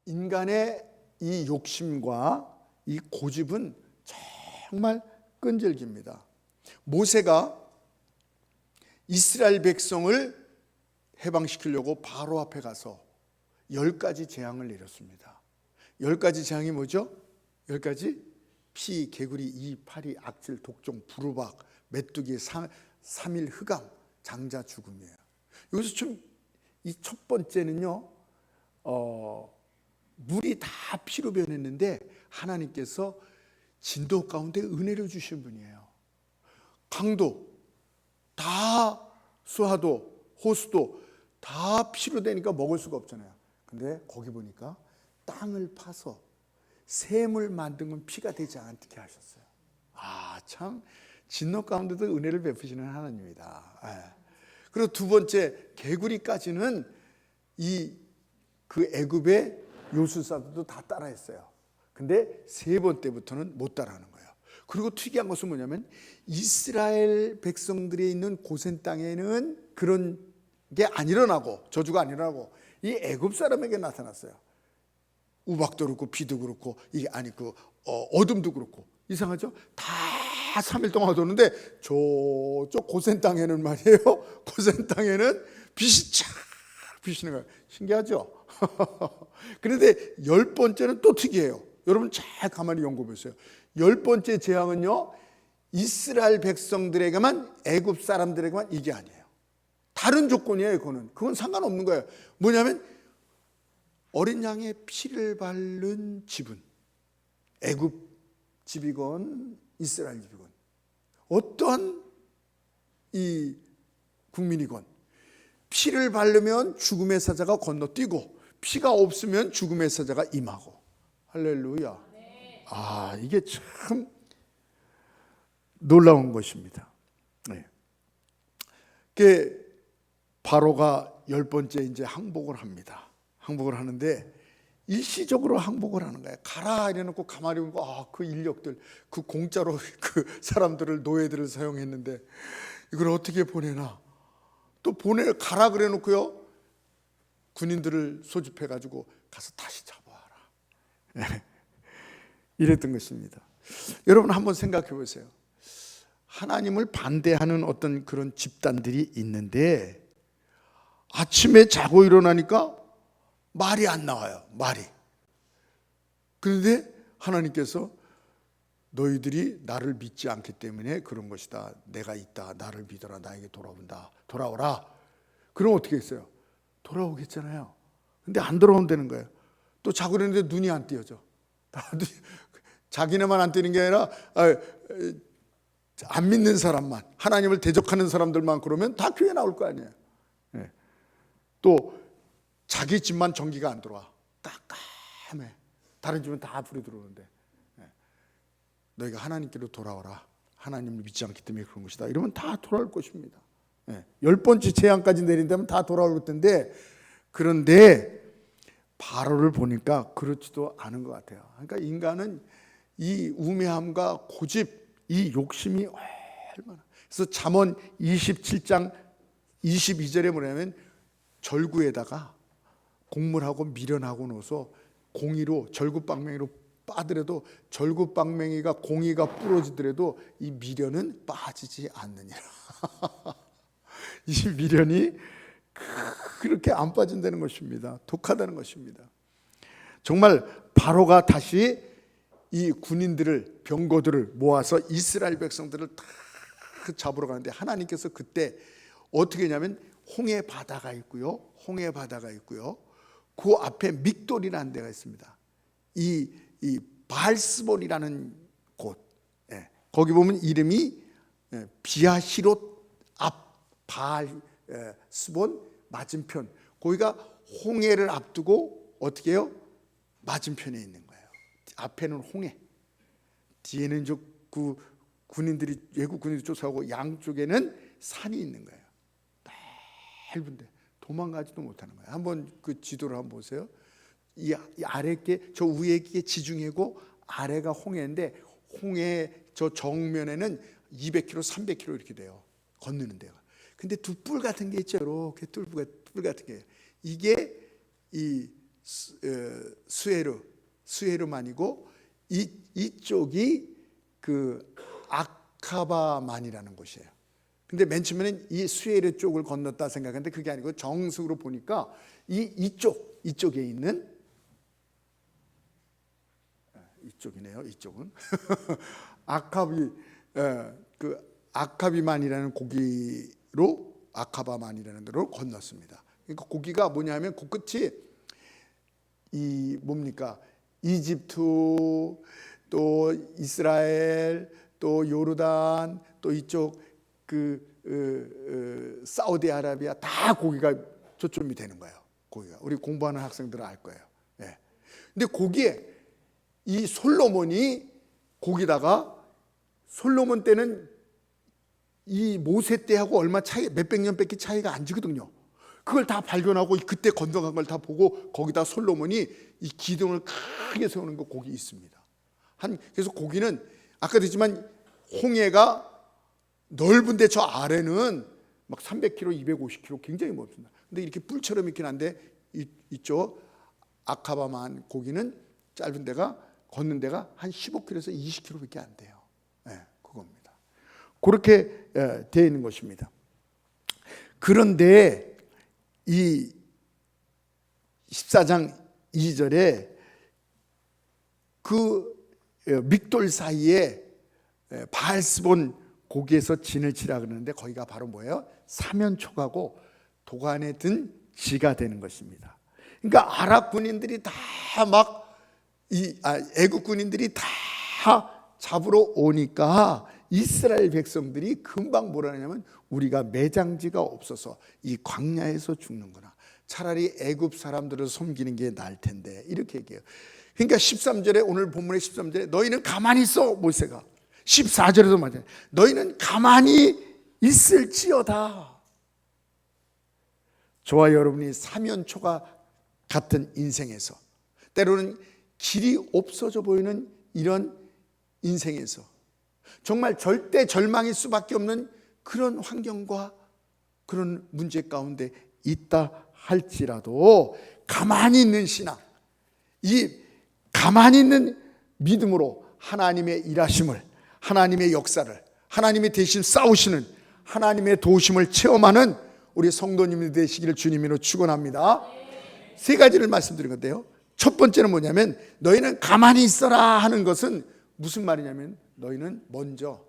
인간의 이 욕심과 이 고집은 정말 끈질깁니다. 모세가 이스라엘 백성을 해방시키려고 바로 앞에 가서 10가지 재앙을 내렸습니다. 10가지 재앙이 뭐죠? 10가지? 피, 개구리, 이, 파리, 악질, 독종, 부르박, 메뚜기, 3일 흑암, 장자 죽음이에요. 여기서 좀 이 첫 번째는요, 물이 다 피로 변했는데 하나님께서 진도 가운데 은혜를 주신 분이에요. 강도, 다 수하도, 호수도 다 피로 되니까 먹을 수가 없잖아요. 근데 거기 보니까 땅을 파서 샘을 만든 건 피가 되지 않게 하셨어요. 참 진노 가운데도 은혜를 베푸시는 하나님이다. 그리고 두 번째, 개구리까지는 그 애굽의 요술사들도 다 따라했어요. 근데 세 번 때부터는 못 따라하는 거예요. 그리고 특이한 것은 뭐냐면 이스라엘 백성들이 있는 고센 땅에는 그런 게 안 일어나고, 저주가 안 일어나고 이 애굽 사람에게 나타났어요. 우박도 그렇고 비도 그렇고 이게 어둠도 그렇고. 이상하죠? 다 3일 동안 도는데 저쪽 고센 땅에는 말이에요, 고센 땅에는 빛이 쫙 비치는 거예요. 신기하죠? 그런데 10번째는 또 특이해요. 여러분 잘 가만히 연구해 보세요. 10번째 재앙은요, 이스라엘 백성들에게만, 애굽 사람들에게만 이게 아니에요. 다른 조건이에요. 그건 상관없는 거예요. 뭐냐면 어린 양의 피를 바른 집은, 애굽 집이건 이스라엘 집이건 어떠한 이 국민이건 피를 바르면 죽음의 사자가 건너뛰고 피가 없으면 죽음의 사자가 임하고. 할렐루야. 이게 참 놀라운 것입니다. 바로가 10번째 이제 항복을 합니다. 항복을 하는데 일시적으로 항복을 하는 거예요. 가라 이래놓고 가만히 보고 그 인력들, 그 공짜로 그 사람들을, 노예들을 사용했는데 이걸 어떻게 보내나. 또 가라 그래 놓고요, 군인들을 소집해 가지고 가서 다시 잡아와라. 이랬던 것입니다. 여러분 한번 생각해 보세요. 하나님을 반대하는 어떤 그런 집단들이 있는데 아침에 자고 일어나니까 말이 안 나와요. 말이. 그런데 하나님께서 너희들이 나를 믿지 않기 때문에 그런 것이다. 내가 있다. 나를 믿어라. 나에게 돌아오라. 그럼 어떻게 했어요? 돌아오겠잖아요. 근데 안 돌아온다는 거예요. 또 자고 있는데 눈이 안 띄어져. 자기네만 안 뜨는 게 아니라 안 믿는 사람만, 하나님을 대적하는 사람들만 그러면 다 교회 나올 거 아니에요. 또 자기 집만 전기가 안 들어와. 깜깜해. 다른 집은 다 불이 들어오는데 너희가 하나님께로 돌아오라. 하나님을 믿지 않기 때문에 그런 것이다. 이러면 다 돌아올 것입니다. 10번째 재앙까지 내린다면 다 돌아올 텐데, 그런데 바로를 보니까 그렇지도 않은 것 같아요. 그러니까 인간은 이 우매함과 고집, 이 욕심이 얼마나. 그래서 잠언 27장 22절에 뭐냐면 절구에다가 곡물하고 미련하고 넣어서 공이로, 절구방맹이로 빠더라도, 절구방맹이가 공이가 부러지더라도 이 미련은 빠지지 않느니라. 이 미련이 그렇게 안 빠진다는 것입니다. 독하다는 것입니다. 정말 바로가 다시 이 군인들을, 병거들을 모아서 이스라엘 백성들을 다 잡으러 가는데 하나님께서 그때 어떻게 했냐면 홍해 바다가 있고요. 홍해 바다가 있고요. 그 앞에 믹돌이라는 데가 있습니다. 이 바알스본이라는 곳. 거기 보면 이름이 비아히롯 앞 바알스본 맞은편. 거기가 홍해를 앞두고 어떻게 해요? 맞은편에 있는 거예요. 앞에는 홍해, 뒤에는 그 군인들이, 외국 군인들이 쫓아오고 양쪽에는 산이 있는 거예요. 넓은데 도망가지도 못하는 거예요. 한번 그 지도를 한번 보세요. 이 아래께, 저 위에게 지중해고 아래가 홍해인데 홍해 저 정면에는 200km, 300km 이렇게 돼요. 건너는 데가. 근데 두 뿔 같은 게 있죠. 이렇게 뿔 같은 게. 이게 이 스웨르만이고 이쪽이 그 아카바만이라는 곳이에요. 근데 맨 처음에는 이 스웨르 쪽을 건넜다 생각했는데 그게 아니고 정식으로 보니까 이쪽에 있는 이쪽이네요. 이쪽은 아카비만이라는 고기로 아카바만이라는 데로 건넜습니다. 그러니까 고기가 뭐냐면 그 끝이 이 뭡니까? 이집트 또 이스라엘 또 요르단 또 이쪽 사우디아라비아 다 고기가 초점이 되는 거예요. 고기가 우리 공부하는 학생들은 알 거예요. 예. 근데 거기에 이 솔로몬이 거기다가 솔로몬 때는 이 모세 때하고 얼마 차이 몇백 년밖에 차이가 안 지거든요. 그걸 다 발견하고 그때 건너간 걸 다 보고 거기다 솔로몬이 이 기둥을 크게 세우는 거 거기 있습니다. 그래서 거기는 아까도 했지만 홍해가 넓은데 저 아래는 막 300km, 250km 굉장히 멀습니다. 근데 이렇게 뿔처럼 있긴 한데 이쪽 아카바만 고기는 짧은 데가 걷는 데가 한 15km에서 20km밖에 안 돼요. 네, 그겁니다. 그렇게 되어 있는 것입니다. 그런데 이 14장 2절에 그 믹돌 사이에 바알스본 고기에서 진을 치라 그러는데 거기가 바로 뭐예요? 사면초가고 도간에 든 지가 되는 것입니다. 그러니까 아랍 군인들이 다 애국 군인들이 다 잡으러 오니까 이스라엘 백성들이 금방 뭐라 하냐면 우리가 매장지가 없어서 이 광야에서 죽는구나. 차라리 애굽 사람들을 섬기는 게 나을 텐데 이렇게 얘기해요. 그러니까 13절에 오늘 본문의 13절에 너희는 가만히 있어 모세가 14절에도 맞아요. 너희는 가만히 있을지어다. 저와 여러분이 사면초가 같은 인생에서 때로는 길이 없어져 보이는 이런 인생에서 정말 절대 절망일 수밖에 없는 그런 환경과 그런 문제 가운데 있다 할지라도 가만히 있는 신앙, 이 가만히 있는 믿음으로 하나님의 일하심을, 하나님의 역사를, 하나님이 대신 싸우시는 하나님의 도우심을 체험하는 우리 성도님이 되시기를 주님으로 축원합니다. 세 가지를 말씀드린 건데요. 첫 번째는 뭐냐면 너희는 가만히 있어라 하는 것은 무슨 말이냐면 너희는 먼저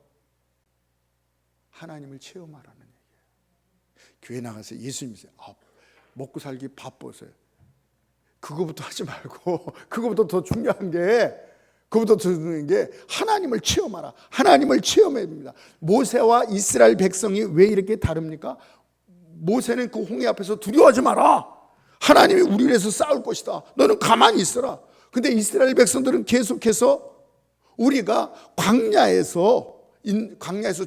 하나님을 체험하라는 얘기예요. 교회 나가서 예수님 믿으세요. 먹고 살기 바빠서요. 그거부터 하지 말고 그거부터 더 중요한 게 하나님을 체험하라. 하나님을 체험해야 됩니다. 모세와 이스라엘 백성이 왜 이렇게 다릅니까? 모세는 그 홍해 앞에서 두려워하지 마라. 하나님이 우리를 위해서 싸울 것이다. 너는 가만히 있어라. 근데 이스라엘 백성들은 계속해서 우리가 광야에서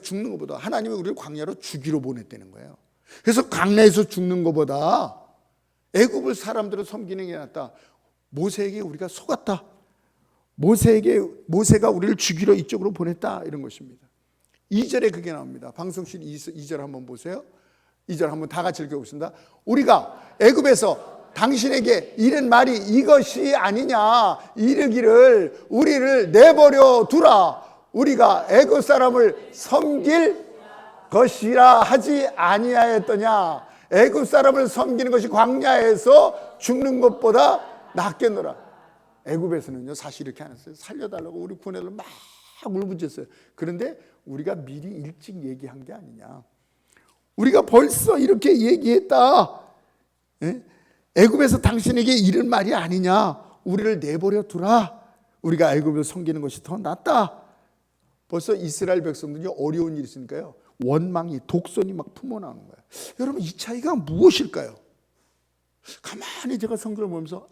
죽는 것보다 하나님이 우리를 광야로 죽이러 보냈다는 거예요. 그래서 광야에서 죽는 것보다 애굽을 사람들을 섬기는 게 낫다. 모세에게 우리가 속았다. 모세가 우리를 죽이러 이쪽으로 보냈다. 이런 것입니다. 2절에 그게 나옵니다. 방송실 2절 한번 보세요. 2절 한번 다 같이 읽어보겠습니다. 우리가 애굽에서 당신에게 이른 말이 이것이 아니냐. 이르기를 우리를 내버려 두라. 우리가 애굽 사람을 섬길 것이라 하지 아니하였더냐. 애굽 사람을 섬기는 것이 광야에서 죽는 것보다 낫겠노라. 애굽에서는요 사실 이렇게 안 했어요. 살려달라고 우리 군애를 막 울부짖었어요. 그런데 우리가 미리 일찍 얘기한 게 아니냐. 우리가 벌써 이렇게 얘기했다. 애굽에서 당신에게 이른 말이 아니냐. 우리를 내버려 두라. 우리가 애굽을 섬기는 것이 더 낫다. 벌써 이스라엘 백성들이 어려운 일이 있으니까요. 원망이 독선이 막 품어나오는 거예요. 여러분 이 차이가 무엇일까요? 가만히 제가 성경을 보면서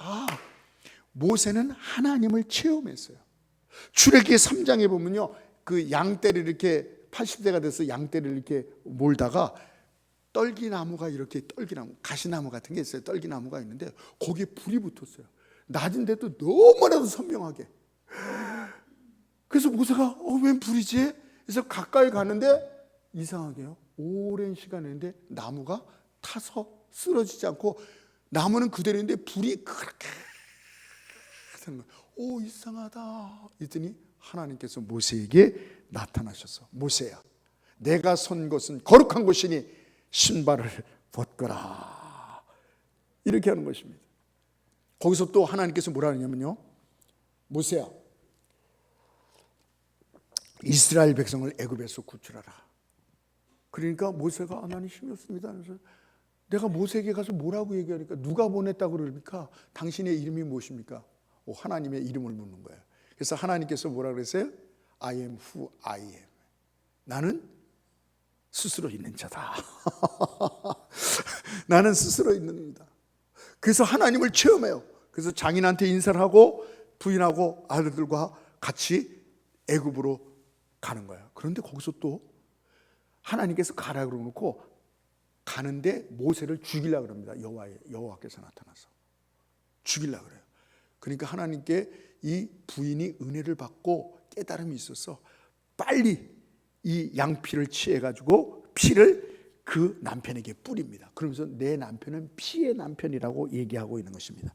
모세는 하나님을 체험했어요. 출애굽기 3장에 보면요. 그 양떼를 이렇게 80대가 돼서 양떼를 이렇게 몰다가 떨기나무가 이렇게 가시나무 같은 게 있어요. 떨기나무가 있는데 거기에 불이 붙었어요. 낮은데도 너무나도 선명하게. 그래서 모세가 웬 불이지? 그래서 가까이 가는데 이상하게요. 오랜 시간인데 나무가 타서 쓰러지지 않고 나무는 그대로인데 불이 그렇게 되는 거예요. 오, 이상하다. 이랬더니 하나님께서 모세에게 나타나셔서, 모세야, 내가 선 곳은 거룩한 곳이니 신발을 벗거라, 이렇게 하는 것입니다. 거기서 또 하나님께서 뭐라 하냐면요, 모세야, 이스라엘 백성을 애굽에서 구출하라. 그러니까 모세가 나는 힘이 없습니다. 그래서 내가 모세에게 가서 뭐라고 얘기하니까, 누가 보냈다고 그러니까 당신의 이름이 무엇입니까? 하나님의 이름을 묻는 거예요. 그래서 하나님께서 뭐라 그랬어요? I am who I am. 나는 스스로 있는 자다. 나는 스스로 있는 자다. 그래서 하나님을 체험해요. 그래서 장인한테 인사를 하고 부인하고 아들들과 같이 애굽으로 가는 거예요. 그런데 거기서 또 하나님께서 가라 그러놓고 가는데 모세를 죽이려고 합니다. 여호와께서 나타나서 죽이려고 그래요. 그러니까 하나님께 이 부인이 은혜를 받고 깨달음이 있어서 빨리 이 양피를 취해가지고 피를 그 남편에게 뿌립니다. 그러면서 내 남편은 피의 남편이라고 얘기하고 있는 것입니다.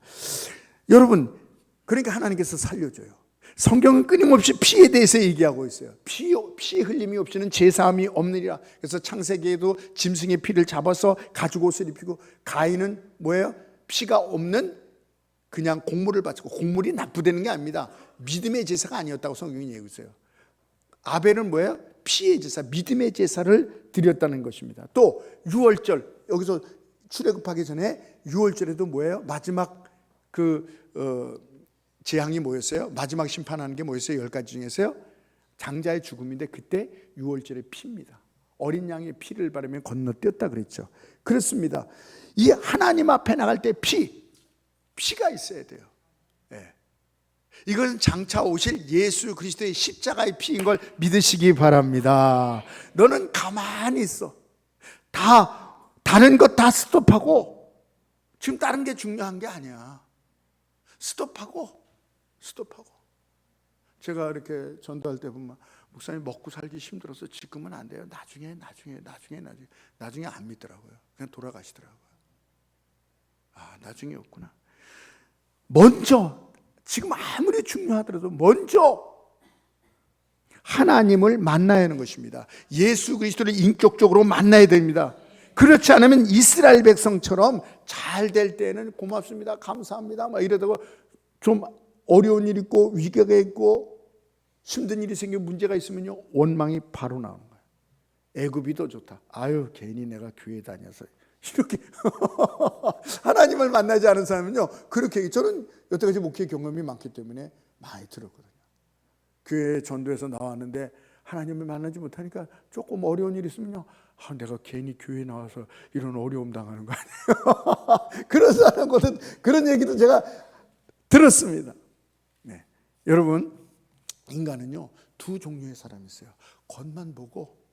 여러분, 그러니까 하나님께서 살려줘요. 성경은 끊임없이 피에 대해서 얘기하고 있어요. 피 흘림이 없이는 제사함이 없느니라. 그래서 창세기에도 짐승의 피를 잡아서 가죽 옷을 입히고, 가인은 뭐예요? 피가 없는 그냥 곡물을 바치고, 곡물이 나쁘다는 게 아닙니다. 믿음의 제사가 아니었다고 성경이 얘기했어요. 아벨은 뭐예요? 피의 제사, 믿음의 제사를 드렸다는 것입니다. 또 유월절, 여기서 출애굽하기 전에 유월절에도 뭐예요? 마지막 재앙이 뭐였어요? 마지막 심판하는 게 뭐였어요? 10가지 중에서요, 장자의 죽음인데 그때 유월절에 피입니다. 어린 양의 피를 바르면 건너뛰었다 그랬죠. 그렇습니다. 이 하나님 앞에 나갈 때 피가 있어야 돼요. 네. 이것은 장차 오실 예수 그리스도의 십자가의 피인 걸 믿으시기 바랍니다. 너는 가만히 있어. 다른 것 다 스톱하고, 지금 다른 게 중요한 게 아니야. 스톱하고. 제가 이렇게 전도할 때 보면, 목사님 먹고 살기 힘들어서 지금은 안 돼요. 나중에 안 믿더라고요. 그냥 돌아가시더라고요. 나중에 없구나. 먼저, 지금 아무리 중요하더라도 먼저 하나님을 만나야 하는 것입니다. 예수 그리스도를 인격적으로 만나야 됩니다. 그렇지 않으면 이스라엘 백성처럼 잘 될 때는 고맙습니다, 감사합니다 막 이러다가 좀 어려운 일 있고 위기가 있고 힘든 일이 생기고 문제가 있으면요, 원망이 바로 나오는 거예요. 애굽이 더 좋다. 아유, 괜히 내가 교회 다녀서 이렇게 하나님을 만나지 않은 사람은요, 그렇게. 저는 여태까지 목회 경험이 많기 때문에 많이 들었거든요. 교회 전도에서 나왔는데 하나님을 만나지 못하니까 조금 어려운 일이 있으면요, 내가 괜히 교회 나와서 이런 어려움 당하는 거 아니에요? 그런 사람거든. 그런 얘기도 제가 들었습니다. 네. 여러분, 인간은요, 두 종류의 사람이 있어요. 겉만 보고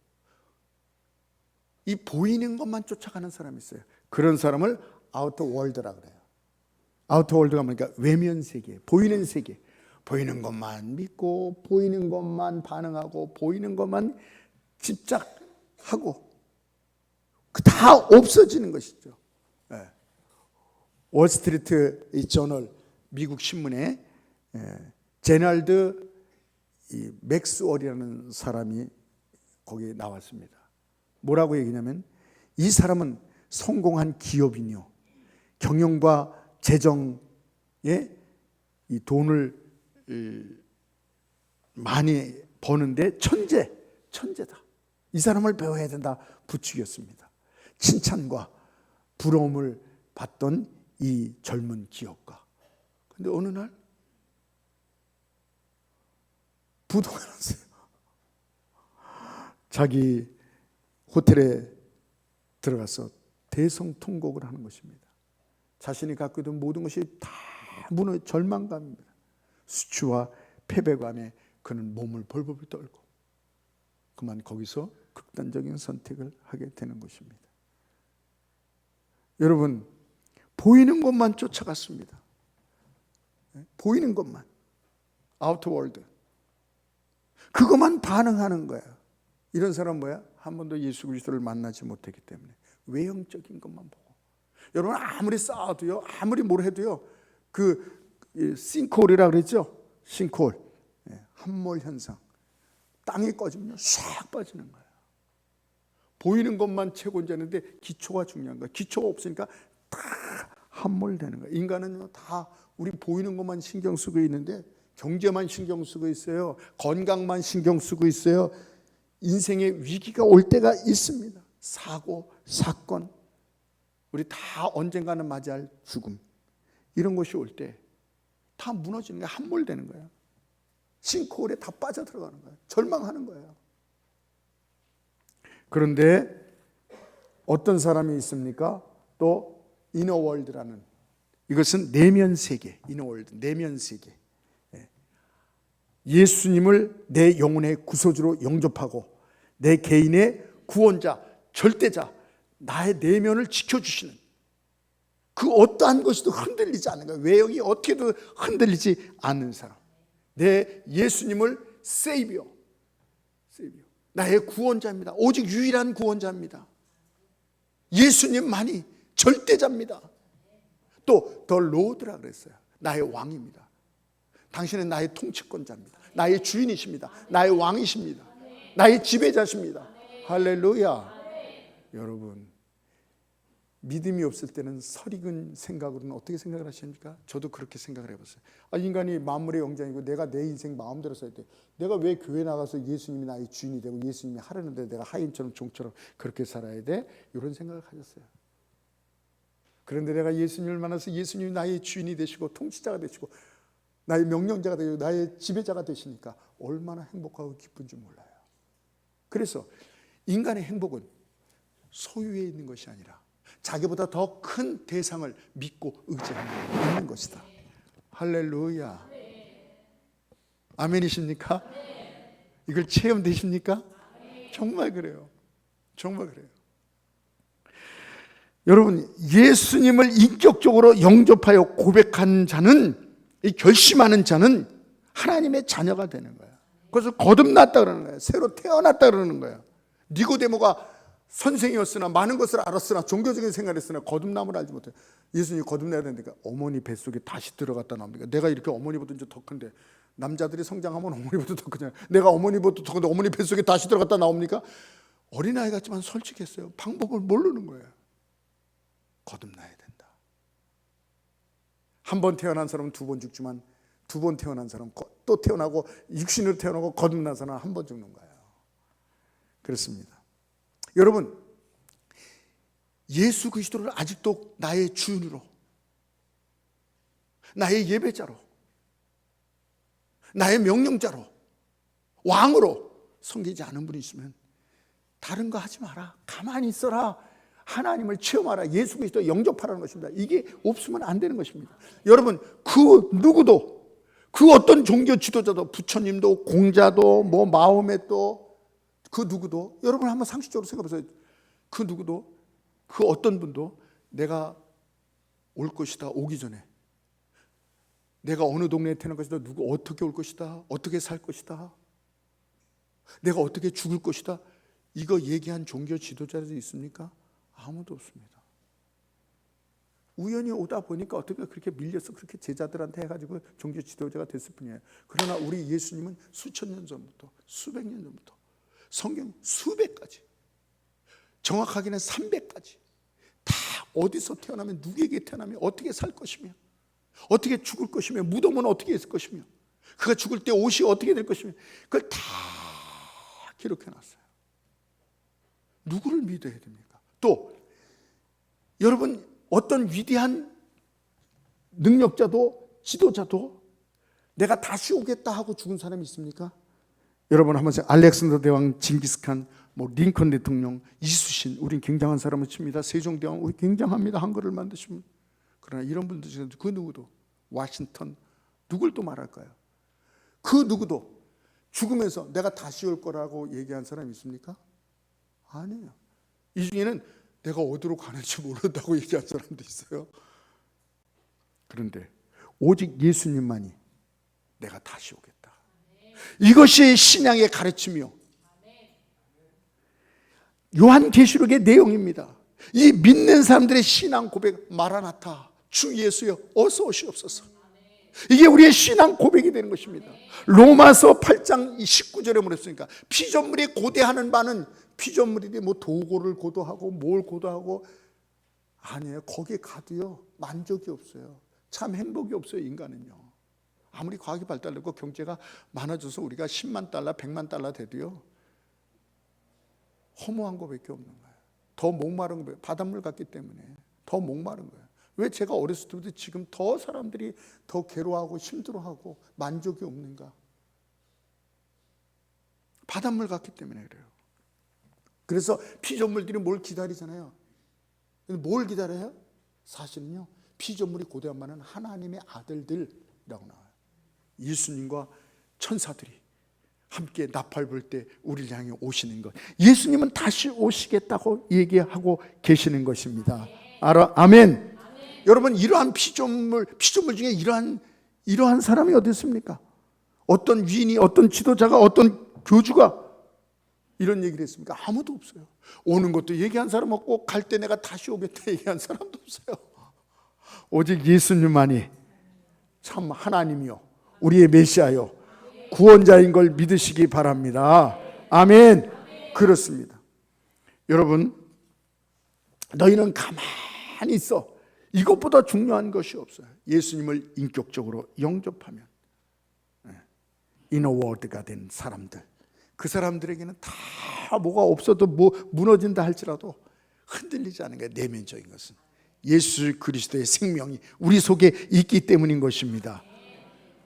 이 보이는 것만 쫓아가는 사람이 있어요. 그런 사람을 아우터 월드라 그래요. 아우터 월드가 뭐니까 외면 세계, 보이는 세계. 보이는 것만 믿고, 보이는 것만 반응하고, 보이는 것만 집착하고, 다 없어지는 것이죠. 네. 월스트리트 저널, 미국 신문에 제널드 맥스월이라는 사람이 거기에 나왔습니다. 뭐라고 얘기냐면, 이 사람은 성공한 기업인이요, 경영과 재정에 이 돈을 많이 버는데 천재다. 이 사람을 배워야 된다 부추겼습니다. 칭찬과 부러움을 받던 이 젊은 기업가. 근데 어느 날 부도가 났어요. 자기 호텔에 들어가서 대성통곡을 하는 것입니다. 자신이 갖고 있던 모든 것이 다 무너져, 절망감입니다. 수치와 패배감에 그는 몸을 벌벌 떨고 그만 거기서 극단적인 선택을 하게 되는 것입니다. 여러분, 보이는 것만 쫓아갔습니다. 보이는 것만, 아우터 월드, 그것만 반응하는 거예요. 이런 사람 뭐야? 한 번도 예수 그리스도를 만나지 못했기 때문에 외형적인 것만 보고. 여러분, 아무리 싸워도요, 아무리 뭘 해도요, 그 싱크홀이라고 그랬죠. 싱크홀, 함몰 현상. 땅이 꺼지면 싹 빠지는 거예요. 보이는 것만 채권자는데 기초가 중요한 거예요. 기초가 없으니까 다 함몰되는 거예요. 인간은 다 우리 보이는 것만 신경 쓰고 있는데 경제만 신경 쓰고 있어요. 건강만 신경 쓰고 있어요. 인생의 위기가 올 때가 있습니다. 사고, 사건, 우리 다 언젠가는 맞이할 죽음, 이런 것이 올 때 다 무너지는 거예요. 함몰되는 거예요. 싱크홀에 다 빠져들어가는 거예요. 절망하는 거예요. 그런데 어떤 사람이 있습니까? 또 이너월드라는, 이것은 내면 세계, 이너월드, 내면 세계. 예수님을 내 영혼의 구소주로 영접하고 내 개인의 구원자, 절대자, 나의 내면을 지켜주시는 그 어떠한 것이도 흔들리지 않는 거예요. 외형이 어떻게도 흔들리지 않는 사람. 내 예수님을 세이비어, 나의 구원자입니다. 오직 유일한 구원자입니다. 예수님만이 절대자입니다. 또 더 로드라 그랬어요. 나의 왕입니다. 당신은 나의 통치권자입니다. 나의 주인이십니다. 나의 왕이십니다. 나의 지배자십니다. 할렐루야. 여러분, 믿음이 없을 때는 설익은 생각으로는 어떻게 생각을 하십니까? 저도 그렇게 생각을 해봤어요. 인간이 만물의 영장이고 내가 내 인생 마음대로 살야 돼. 내가 왜 교회 나가서 예수님이 나의 주인이 되고 예수님이 하려는데 내가 하인처럼 종처럼 그렇게 살아야 돼? 이런 생각을 가졌어요. 그런데 내가 예수님을 만나서 예수님이 나의 주인이 되시고 통치자가 되시고 나의 명령자가 되시고 나의 지배자가 되시니까 얼마나 행복하고 기쁜지 몰라요. 그래서 인간의 행복은 소유에 있는 것이 아니라 자기보다 더 큰 대상을 믿고 의지하는 있는 것이다. 할렐루야. 아멘이십니까? 이걸 체험되십니까? 정말 그래요. 정말 그래요. 여러분, 예수님을 인격적으로 영접하여 고백한 자는, 이 결심하는 자는 하나님의 자녀가 되는 거예요. 그래서 거듭났다 그러는 거예요. 새로 태어났다 그러는 거예요. 니고데모가 선생이었으나 많은 것을 알았으나 종교적인 생각을 했으나 거듭남을 알지 못해요. 예수님이 거듭나야 되니까 어머니 뱃속에 다시 들어갔다 나옵니까? 내가 이렇게 어머니보다 이제 더 큰데, 남자들이 성장하면 어머니보다 더 크잖아요. 내가 어머니보다 더 큰데 어머니 뱃속에 다시 들어갔다 나옵니까? 어린아이 같지만 솔직했어요. 방법을 모르는 거예요. 거듭나야 된다. 한 번 태어난 사람은 두 번 죽지만 두 번 태어난 사람은 또 태어나고 육신으로 태어나고 거듭난 사람은 한 번 죽는 거예요. 그렇습니다. 여러분, 예수 그리스도를 아직도 나의 주인으로, 나의 예배자로, 나의 명령자로, 왕으로 섬기지 않은 분이 있으면 다른 거 하지 마라. 가만히 있어라. 하나님을 체험하라. 예수 그리스도 영접하라는 것입니다. 이게 없으면 안 되는 것입니다. 여러분, 그 누구도, 그 어떤 종교 지도자도, 부처님도, 공자도, 뭐 마호메도, 그 누구도, 여러분 한번 상식적으로 생각해 보세요. 그 누구도, 그 어떤 분도 내가 올 것이다, 오기 전에 내가 어느 동네에 태어날 것이다, 누구 어떻게 올 것이다, 어떻게 살 것이다, 내가 어떻게 죽을 것이다, 이거 얘기한 종교 지도자들이 있습니까? 아무도 없습니다. 우연히 오다 보니까 어떻게 그렇게 밀려서 그렇게 제자들한테 해가지고 종교 지도자가 됐을 뿐이에요. 그러나 우리 예수님은 수천 년 전부터, 수백 년 전부터 성경 수백 가지, 정확하게는 300가지 다 어디서 태어나면, 누구에게 태어나면 어떻게 살 것이며, 어떻게 죽을 것이며, 무덤은 어떻게 있을 것이며, 그가 죽을 때 옷이 어떻게 될 것이며, 그걸 다 기록해놨어요. 누구를 믿어야 됩니까? 또 여러분, 어떤 위대한 능력자도 지도자도 내가 다시 오겠다 하고 죽은 사람이 있습니까? 여러분 한번 알렉산더 대왕, 징기스칸, 뭐 링컨 대통령, 이수신, 우린 굉장한 사람을 칩니다. 세종대왕, 우리 굉장합니다. 한글을 만드시면. 그러나 이런 분들 중에 그 누구도, 워싱턴, 누굴 또 말할까요? 그 누구도 죽으면서 내가 다시 올 거라고 얘기한 사람이 있습니까? 아니에요. 이 중에는 내가 어디로 가는지 모른다고 얘기한 사람도 있어요. 그런데 오직 예수님만이 내가 다시 오겠다, 이것이 신앙의 가르침이요, 요한계시록의 내용입니다. 이 믿는 사람들의 신앙 고백, 마라나타, 주 예수여 어서 오시옵소서. 이게 우리의 신앙 고백이 되는 것입니다. 로마서 8장 19절에 말했으니까 피조물이 고대하는 바는 피조물이 뭐 도구를 고도하고 뭘 고도하고 아니에요. 거기에 가도요 만족이 없어요. 참 행복이 없어요. 인간은요. 아무리 과학이 발달되고 경제가 많아져서 우리가 10만 달러 100만 달러 돼도요 허무한 것밖에 없는 거예요. 더 목마른 거예요. 바닷물 같기 때문에 더 목마른 거예요. 왜 제가 어렸을 때부터 지금 더 사람들이 더 괴로워하고 힘들어하고 만족이 없는가? 바닷물 같기 때문에 그래요. 그래서 피조물들이 뭘 기다리잖아요. 뭘 기다려요? 사실은요 피조물이 고대한 바는 하나님의 아들들이라고 나와요. 예수님과 천사들이 함께 나팔 불 때 우리를 향해 오시는 것, 예수님은 다시 오시겠다고 얘기하고 계시는 것입니다. 아멘. 여러분, 이러한 피조물 중에 이러한 사람이 어디 있습니까? 어떤 위인이, 어떤 지도자가, 어떤 교주가 이런 얘기를 했습니까? 아무도 없어요. 오는 것도 얘기한 사람 없고 갈 때 내가 다시 오겠다 얘기한 사람도 없어요. 오직 예수님만이 참 하나님이요 우리의 메시아요 구원자인 걸 믿으시기 바랍니다. 아멘. 그렇습니다. 여러분, 너희는 가만히 있어. 이것보다 중요한 것이 없어요. 예수님을 인격적으로 영접하면 이너워드가 된 사람들, 그 사람들에게는 다 뭐가 없어도 뭐 무너진다 할지라도 흔들리지 않은 거예요. 내면적인 것은 예수 그리스도의 생명이 우리 속에 있기 때문인 것입니다.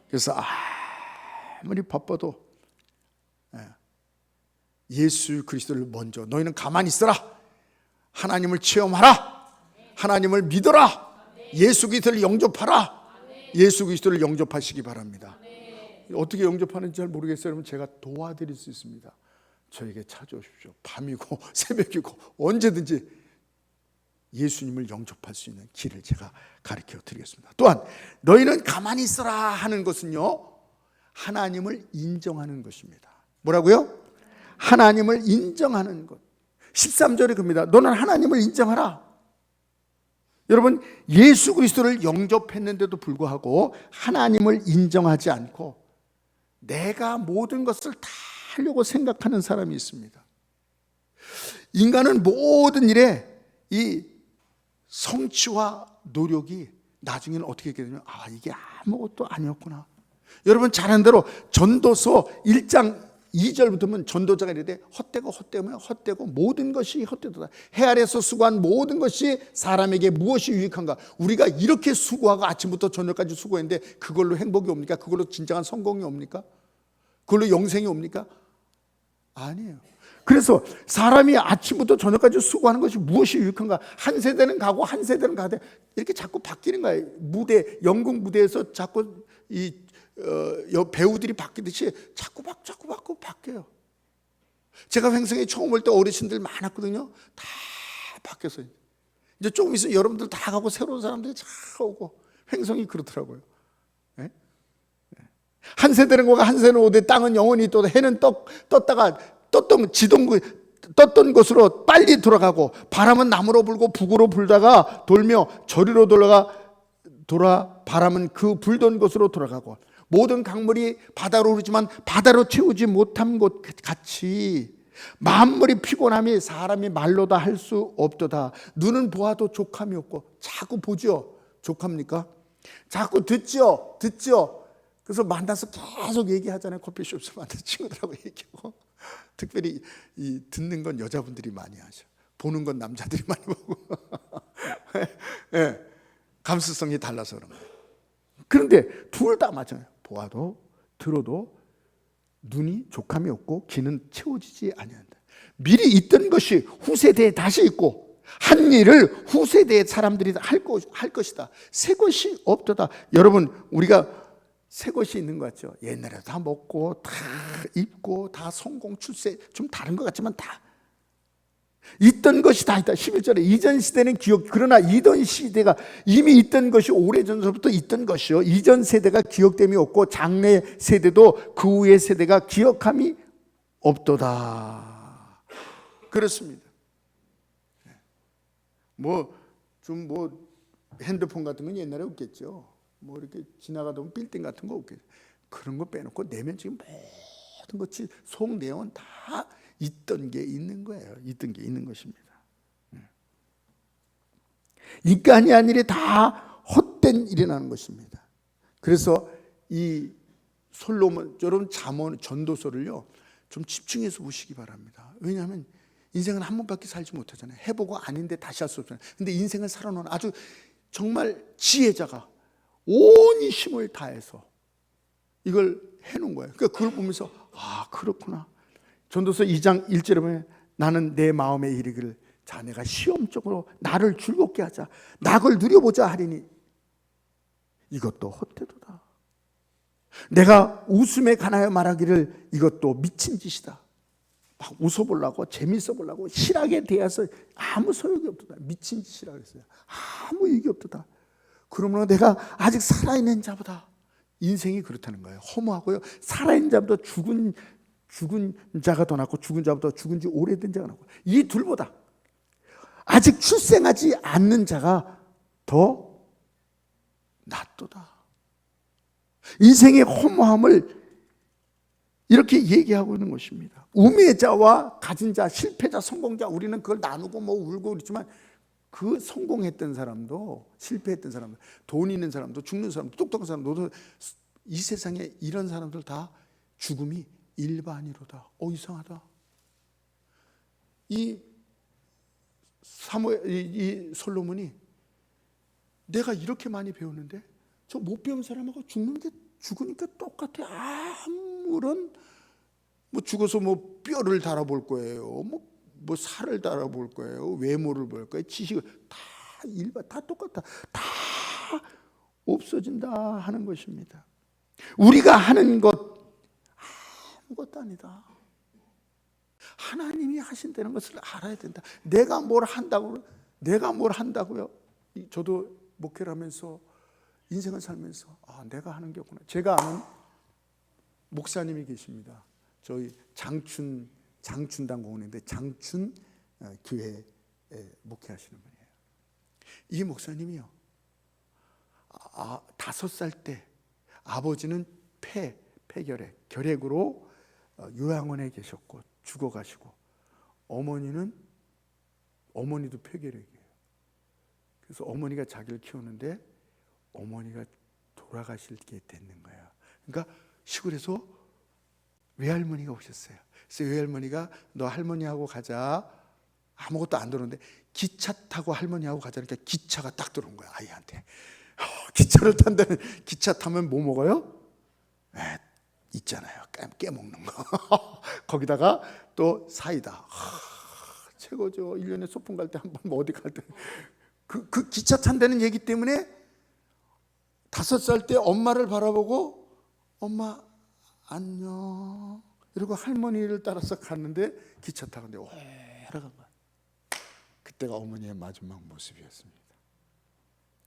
그래서 아무리 바빠도 예수 그리스도를 먼저, 너희는 가만히 있어라, 하나님을 체험하라, 하나님을 믿어라, 예수 그리스도를 영접하라. 예수 그리스도를 영접하시기 바랍니다. 어떻게 영접하는지 잘 모르겠어요. 여러분, 제가 도와드릴 수 있습니다. 저에게 찾아오십시오. 밤이고 새벽이고 언제든지 예수님을 영접할 수 있는 길을 제가 가르쳐 드리겠습니다. 또한 너희는 가만히 있어라 하는 것은요 하나님을 인정하는 것입니다. 뭐라고요? 하나님을 인정하는 것. 13절에 그럽니다. 너는 하나님을 인정하라. 여러분, 예수 그리스도를 영접했는데도 불구하고 하나님을 인정하지 않고 내가 모든 것을 다 하려고 생각하는 사람이 있습니다. 인간은 모든 일에 이 성취와 노력이 나중에는 어떻게 되냐면 이게 아무것도 아니었구나. 여러분 잘 아는 대로 전도서 1장 2절부터는 전도자가 이르되 헛되고 모든 것이 헛되도다. 해 아래서 수고한 모든 것이 사람에게 무엇이 유익한가? 우리가 이렇게 수고하고 아침부터 저녁까지 수고했는데 그걸로 행복이 옵니까? 그걸로 진정한 성공이 옵니까? 그걸로 영생이 옵니까? 아니에요. 그래서 사람이 아침부터 저녁까지 수고하는 것이 무엇이 유익한가? 한 세대는 가고 한 세대는 가되 이렇게 자꾸 바뀌는 거예요. 무대, 연극 무대에서 자꾸 배우들이 바뀌듯이 자꾸 바뀌어요. 제가 횡성에 처음 올 때 어르신들 많았거든요. 다 바뀌었어요. 이제 조금 있으면 여러분들 다 가고 새로운 사람들이 다 오고, 횡성이 그렇더라고요. 네? 한 세대는 가고 한 세대는 오되 땅은 영원히 또 해는 떴다가 떴던 곳으로 빨리 돌아가고, 바람은 남으로 불고 북으로 불다가 돌며 저리로 돌아 바람은 그 불던 곳으로 돌아가고, 모든 강물이 바다로 흐르지만 바다로 채우지 못한 것 같이 만물이 피곤함이 사람이 말로 다 할 수 없도다. 눈은 보아도 족함이 없고. 자꾸 보죠? 족합니까? 자꾸 듣죠? 그래서 만나서 계속 얘기하잖아요. 커피숍에서 만난 친구들하고 얘기하고. 특별히 이 듣는 건 여자분들이 많이 하죠. 보는 건 남자들이 많이 보고. 네, 감수성이 달라서 그런 거예요. 그런데 둘 다 맞아요. 보아도 들어도 눈이 족함이 없고 귀는 채워지지 아니한다. 미리 있던 것이 후세대에 다시 있고, 한 일을 후세대의 사람들이 할 것이다. 새 것이 없도다. 여러분, 우리가 새 것이 있는 것 같죠? 옛날에 다 먹고 다 입고 다 성공 출세, 좀 다른 것 같지만 다 있던 것이 다 있다. 11절에 이전 시대는 그러나 이전 시대가 이미 있던 것이 오래전서부터 있던 것이요, 이전 세대가 기억됨이 없고 장래 세대도 그 후의 세대가 기억함이 없도다. 그렇습니다. 핸드폰 같은 건 옛날에 없겠죠. 뭐 이렇게 지나가다 보면 빌딩 같은 거 없겠죠. 그런 거 빼놓고 내면적인 모든 것이 속 내용은 다 있던 게 있는 거예요. 있던 게 있는 것입니다. 인간이 한 일이 다 헛된 일이라는 것입니다. 그래서 이 솔로몬, 여러분 잠언 전도서를요 좀 집중해서 보시기 바랍니다. 왜냐하면 인생은 한 번밖에 살지 못하잖아요. 해보고 아닌데 다시 할 수 없잖아요. 근데 인생을 살아놓은 아주 정말 지혜자가 온 힘을 다해서 이걸 해놓은 거예요. 그러니까 그걸 보면서 아 그렇구나. 전도서 2장 1절에 보면 나는 내 마음에 이르기를 자네가 시험적으로 나를 즐겁게 하자 낙을 누려보자 하리니 이것도 헛되도다. 내가 웃음에 관하여 말하기를 이것도 미친 짓이다. 막 웃어보려고 재밌어 보려고 실하게 대해서 아무 소용이 없도다. 미친 짓이라 그랬어요. 아무 이익이 없도다. 그러므로 내가 아직 살아있는 자보다, 인생이 그렇다는 거예요. 허무하고요, 살아있는 자보다 죽은 자가 더 낫고 죽은 자보다 죽은 지 오래된 자가 낫고, 이 둘보다 아직 출생하지 않는 자가 더 낫도다. 인생의 허무함을 이렇게 얘기하고 있는 것입니다. 우매자와 가진 자, 실패자, 성공자, 우리는 그걸 나누고 뭐 울고 그렇지만 그 성공했던 사람도 실패했던 사람도 돈 있는 사람도 죽는 사람도 똑똑한 사람도 이 세상에 이런 사람들 다 죽음이 일반이로다. 이상하다. 이 솔로몬이 내가 이렇게 많이 배웠는데 저 못 배운 사람하고 죽으니까 똑같아. 아무런 뭐 죽어서 뭐 뼈를 달아볼 거예요. 뭐 살을 달아볼 거예요. 외모를 볼 거예요. 지식을 다 똑같다. 다 없어진다 하는 것입니다. 우리가 하는 것 아무것도 아니다. 하나님이 하신다는 것을 알아야 된다. 내가 뭘 한다고요? 저도 목회를 하면서 인생을 살면서 내가 하는 게 없구나. 제가 아는 목사님이 계십니다. 저희 장춘당 공원인데 장춘 교회에 목회하시는 분이에요. 이 목사님이요, 5살 때 아버지는 결핵으로 요양원에 계셨고 죽어가시고, 어머니도 폐결핵이에요. 그래서 어머니가 자기를 키우는데 어머니가 돌아가시게 됐는 거예요. 그러니까 시골에서 외할머니가 오셨어요. 그래서 외할머니가 너 할머니하고 가자. 아무것도 안 들었는데 기차 타고 할머니하고 가자니까 기차가 딱 들어온 거야, 아이한테. 기차를 탄다는, 기차 타면 뭐 먹어요? 있잖아요, 깨먹는 거. 거기다가 또 사이다. 최고죠. 1년에 소풍 갈 때 한 번, 어디 갈 때 그 기차 탄다는 얘기 때문에 5살 때 엄마를 바라보고 엄마 안녕 이러고 할머니를 따라서 갔는데 기차 타는데 오래간 거야. 그때가 어머니의 마지막 모습이었습니다.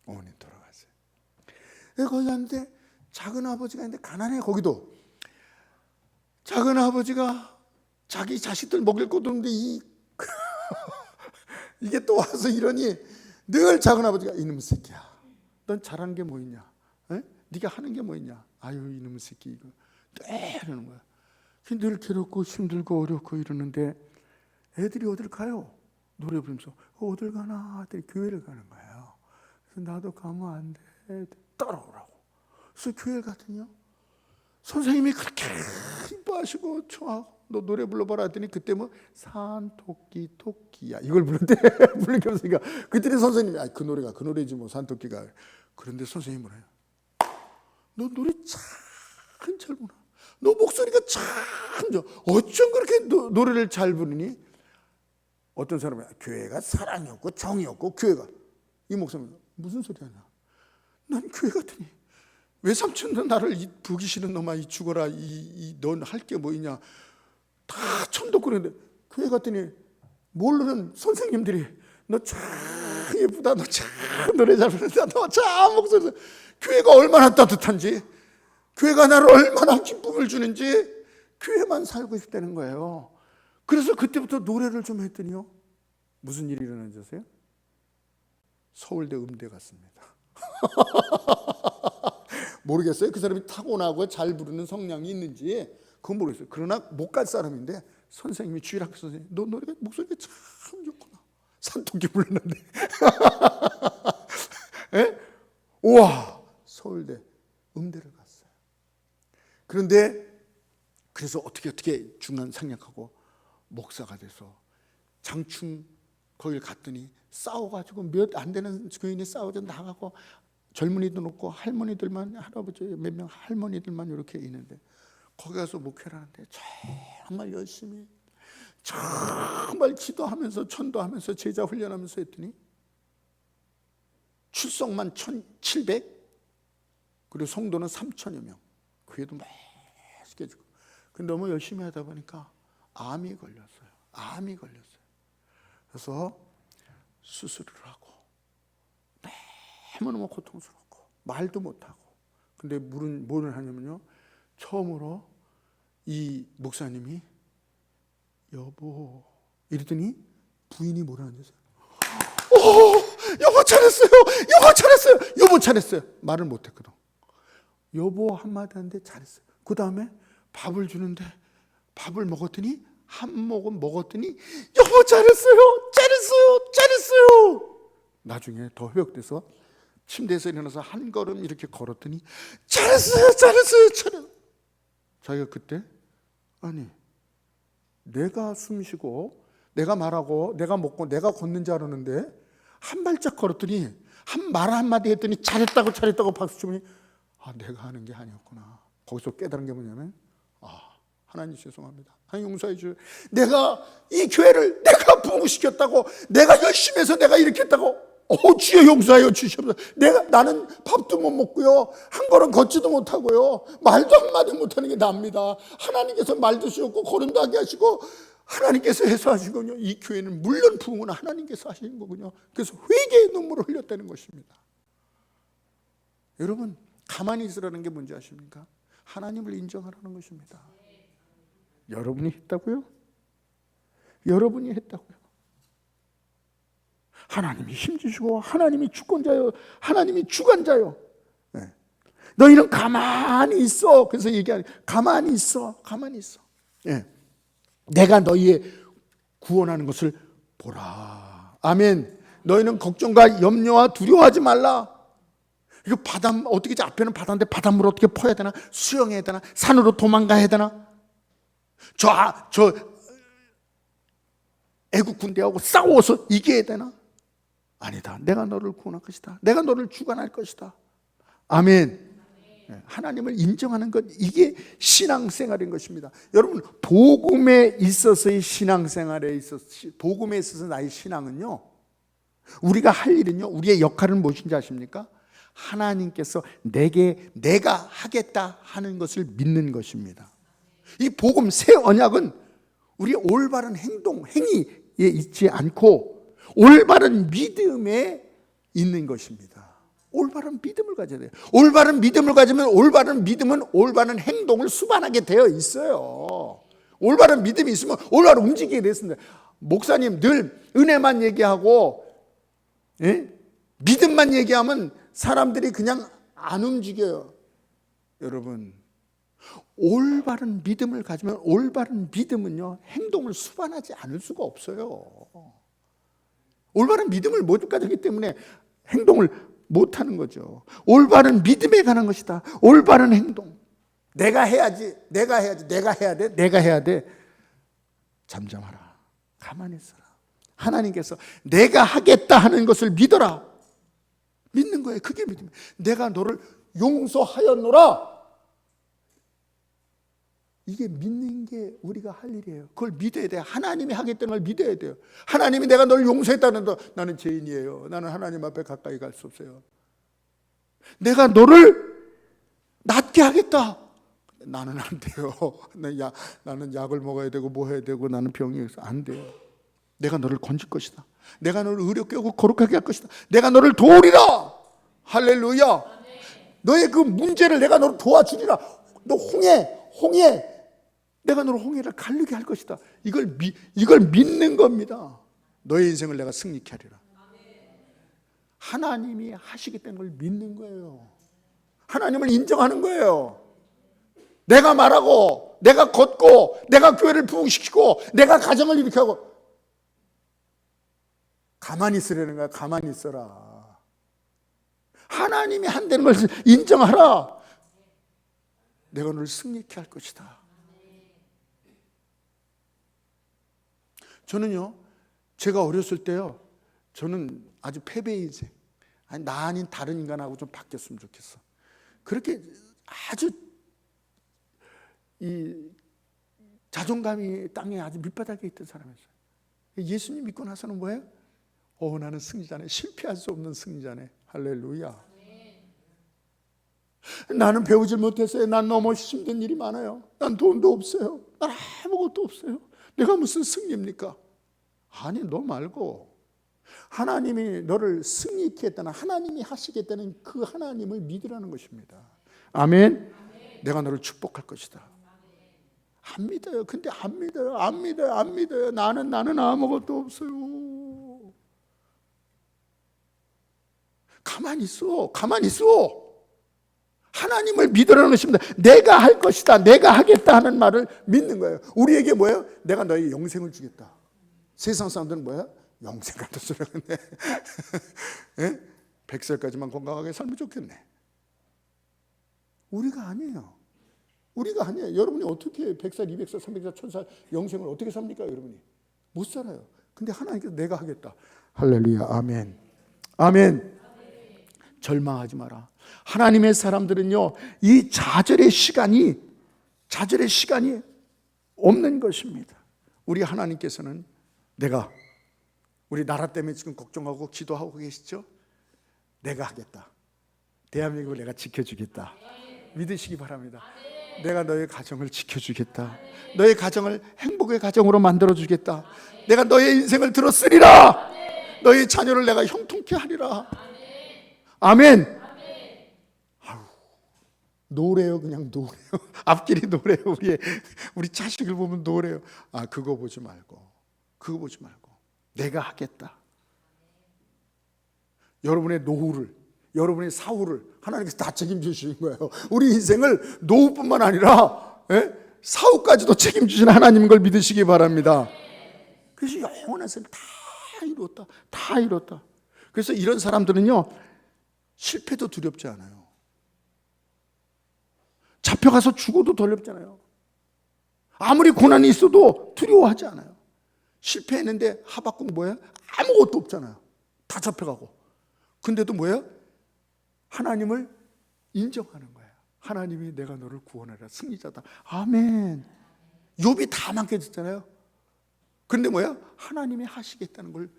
어머니 돌아갔어요. 거기 갔는데 작은 아버지가 있는데 가난해. 거기도 작은 아버지가 자기 자식들 먹일 것도 없는데 이게 또 와서 이러니 늘 작은 아버지가 이놈의 새끼야, 넌 잘하는 게 뭐 있냐? 네가 하는 게 뭐 있냐? 아유 이놈의 새끼 이거 이러는 거야. 늘 괴롭고 힘들고 어렵고 이러는데 애들이 어딜 가요? 노래 부르면서 어딜 가나? 애들이 교회를 가는 거예요. 그래서 나도 가면 안 돼. 따라오라고. 그래서 교회를 갔더니요, 선생님이 그렇게 이뻐하시고 좋아하고 너 노래 불러봐라 했더니 그때 뭐 산토끼 토끼야 이걸 부르는데 부르는 게 없으니까 그때는 선생님이 그 노래가 그 노래지 뭐 산토끼가. 그런데 선생님이 뭐래요? 너 노래 참 잘 부르나? 너 목소리가 참 좋아. 어쩜 그렇게 노래를 잘 부르니? 어떤 사람이 교회가 사랑이 없고 정이 없고 교회가, 이 목사님 무슨 소리 하냐? 난 교회 갔더니 외삼촌도 나를 부기 싫은 놈아 이 죽어라 넌 할 게 뭐 있냐 다 천덕거리는데, 교회 갔더니 모르는 선생님들이 너 참 예쁘다, 너 참 노래 잘 부른다, 너 참 목소리. 교회가 얼마나 따뜻한지, 교회가 나를 얼마나 기쁨을 주는지 교회만 살고 싶다는 거예요. 그래서 그때부터 노래를 좀 했더니요, 무슨 일이 일어나지 아세요? 서울대 음대 갔습니다. 모르겠어요. 그 사람이 타고나고 잘 부르는 성량이 있는지 그건 모르겠어요. 그러나 못 갈 사람인데 선생님이 주일학교 선생님, 너 노래가 목소리가 참 좋구나. 산토끼 불렀는데 예? 우와, 서울대 음대를 갔어요. 그런데 그래서 어떻게 중간 상략하고 목사가 돼서 장충 거길 갔더니 싸워가지고 몇 안 되는 교인이 싸워서 나가고 젊은이도 없고 할머니들만, 할아버지 몇 명 할머니들만 이렇게 있는데 거기 가서 목회를 하는데 정말 열심히 정말 기도하면서 전도하면서 제자 훈련하면서 했더니 출석만 1,700, 그리고 성도는 3,000여 명. 교회도 맛있게 주고. 근데 너무 열심히 하다 보니까 암이 걸렸어요. 그래서 수술을 하고 너무너무 고통스럽고 말도 못하고. 근데 뭘 하냐면요, 처음으로 이 목사님이 여보 이랬더니 부인이 뭐라 하는지 여보 잘했어요. 말을 못했거든. 여보 한마디 하는데 잘했어요. 그 다음에 밥을 주는데 밥을 먹었더니 한 모금 먹었더니 여보 잘했어요. 나중에 더 회복돼서 침대에서 일어나서 한 걸음 이렇게 걸었더니 잘했어요. 자기가 그때 아니 내가 숨쉬고 내가 말하고 내가 먹고 내가 걷는 줄 알았는데 한 발짝 걸었더니 말 한마디 했더니 잘했다고 박수 치더니 내가 하는 게 아니었구나. 거기서 깨달은 게 뭐냐면 하나님 죄송합니다. 하나님 용서해 주세요. 내가 이 교회를 내가 부흥시켰다고, 내가 열심히 해서 내가 이렇게 했다고, 주여 용서하여 주시옵소서. 나는 밥도 못 먹고요, 한 걸음 걷지도 못하고요, 말도 한마디 못하는 게 납니다. 하나님께서 말도 주셨고 걸음도 하게 하시고 하나님께서 해서 하시군요. 이 교회는 물론 부흥은 하나님께서 하시는 거군요. 그래서 회개의 눈물을 흘렸다는 것입니다. 여러분, 가만히 있으라는 게 뭔지 아십니까? 하나님을 인정하라는 것입니다. 여러분이 했다고요? 하나님이 힘주시고 하나님이 주권자요, 하나님이 주관자요. 네. 너희는 가만히 있어. 그래서 얘기하는, 가만히 있어. 네. 내가 너희의 구원하는 것을 보라. 아멘. 너희는 걱정과 염려와 두려워하지 말라. 이거 바다 어떻게, 앞에는 바다인데 바닷물 어떻게 퍼야 되나? 수영해야 되나? 산으로 도망가야 되나? 저 애국 군대하고 싸워서 이겨야 되나? 아니다. 내가 너를 구원할 것이다. 내가 너를 주관할 것이다. 아멘. 하나님을 인정하는 것, 이게 신앙생활인 것입니다. 여러분, 복음에 있어서의 신앙생활에 있어서, 복음에 있어서 나의 신앙은요, 우리가 할 일은요, 우리의 역할은 무엇인지 아십니까? 하나님께서 내가 하겠다 하는 것을 믿는 것입니다. 이 복음 새 언약은 우리의 올바른 행동, 행위에 있지 않고 올바른 믿음에 있는 것입니다. 올바른 믿음을 가져야 돼요. 올바른 믿음을 가지면 올바른 믿음은 올바른 행동을 수반하게 되어 있어요. 올바른 믿음이 있으면 올바른 움직이게 됐습니다. 목사님 늘 은혜만 얘기하고 믿음만 얘기하면 사람들이 그냥 안 움직여요. 여러분, 올바른 믿음을 가지면 올바른 믿음은요, 행동을 수반하지 않을 수가 없어요. 올바른 믿음을 못 가졌기 때문에 행동을 못하는 거죠. 올바른 믿음에 관한 것이다. 올바른 행동. 내가 해야 돼. 잠잠하라. 가만히 있어라. 하나님께서 내가 하겠다 하는 것을 믿어라. 믿는 거예요. 그게 믿음이에요. 내가 너를 용서하였노라. 이게 믿는 게 우리가 할 일이에요. 그걸 믿어야 돼요. 하나님이 하겠다는 걸 믿어야 돼요. 하나님이 내가 너를 용서했다는 거, 나는 죄인이에요. 나는 하나님 앞에 가까이 갈 수 없어요. 내가 너를 낫게 하겠다. 나는 안 돼요. 나는 약을 먹어야 되고 뭐 해야 되고 나는 병이 있어. 안 돼요. 내가 너를 건질 것이다. 내가 너를 의롭게 하고 거룩하게 할 것이다. 내가 너를 도우리라. 할렐루야. 너의 그 문제를 내가 너를 도와주리라. 너 홍해. 내가 너를 홍해를 가르게 할 것이다. 이걸 믿는 겁니다. 너의 인생을 내가 승리케 하리라. 하나님이 하시겠다는 걸 믿는 거예요. 하나님을 인정하는 거예요. 내가 말하고, 내가 걷고, 내가 교회를 부흥시키고, 내가 가정을 이렇게 하고. 가만히 있으라는 거야. 가만히 있어라. 하나님이 한다는 걸 인정하라. 내가 너를 승리케 할 것이다. 저는요, 제가 어렸을 때요, 저는 아주 패배의 인생, 아니, 나 아닌 다른 인간하고 좀 바뀌었으면 좋겠어. 그렇게 아주 이 자존감이 땅에 아주 밑바닥에 있던 사람이었어요. 예수님 믿고 나서는 뭐예요? 나는 승리자네. 실패할 수 없는 승리자네. 할렐루야. 나는 배우질 못했어요. 난 너무 힘든 일이 많아요. 난 돈도 없어요. 난 아무것도 없어요. 내가 무슨 승리입니까? 아니, 너 말고 하나님이 너를 승리케 했다는, 하나님이 하시겠다는 그 하나님을 믿으라는 것입니다. 아멘. 내가 너를 축복할 것이다. 안 믿어요. 근데 안 믿어요. 나는 아무것도 없어요. 가만히 있어. 하나님을 믿으라는 것입니다. 내가 할 것이다, 내가 하겠다 하는 말을 믿는 거예요. 우리에게 뭐예요? 내가 너에게 영생을 주겠다. 세상 사람들은 뭐예요? 영생 같은 소리 하네. 100살까지만 건강하게 살면 좋겠네. 우리가 아니에요. 여러분이 어떻게 100살, 200살, 300살, 1000살 영생을 어떻게 삽니까? 여러분이 못 살아요. 근데 하나님께서 내가 하겠다. 할렐루야. 아멘. 절망하지 마라. 하나님의 사람들은요, 이 좌절의 시간이 없는 것입니다. 우리 하나님께서는 우리 나라 때문에 지금 걱정하고 기도하고 계시죠? 내가 하겠다. 대한민국을 내가 지켜주겠다. 믿으시기 바랍니다. 내가 너의 가정을 지켜주겠다. 너의 가정을 행복의 가정으로 만들어주겠다. 내가 너의 인생을 들어쓰리라. 너의 자녀를 내가 형통케 하리라. 아멘. 노래요. 그냥 노래요. 앞길이 노래요. 우리 자식을 보면 노래요. 그거 보지 말고 내가 하겠다. 여러분의 노후를, 여러분의 사후를 하나님께서 다 책임지시는 거예요. 우리 인생을 노후뿐만 아니라 사후까지도 책임지시는 하나님인 걸 믿으시기 바랍니다. 그래서 영원한 삶을 다 이뤘다. 그래서 이런 사람들은요, 실패도 두렵지 않아요. 잡혀가서 죽어도 두렵잖아요. 아무리 고난이 있어도 두려워하지 않아요. 실패했는데 하박국 뭐예요? 아무것도 없잖아요. 다 잡혀가고. 근데도 뭐예요? 하나님을 인정하는 거예요. 하나님이 내가 너를 구원하라. 승리자다. 아멘. 욥이 다 망가졌잖아요. 근데 뭐야? 하나님이 하시겠다는 걸,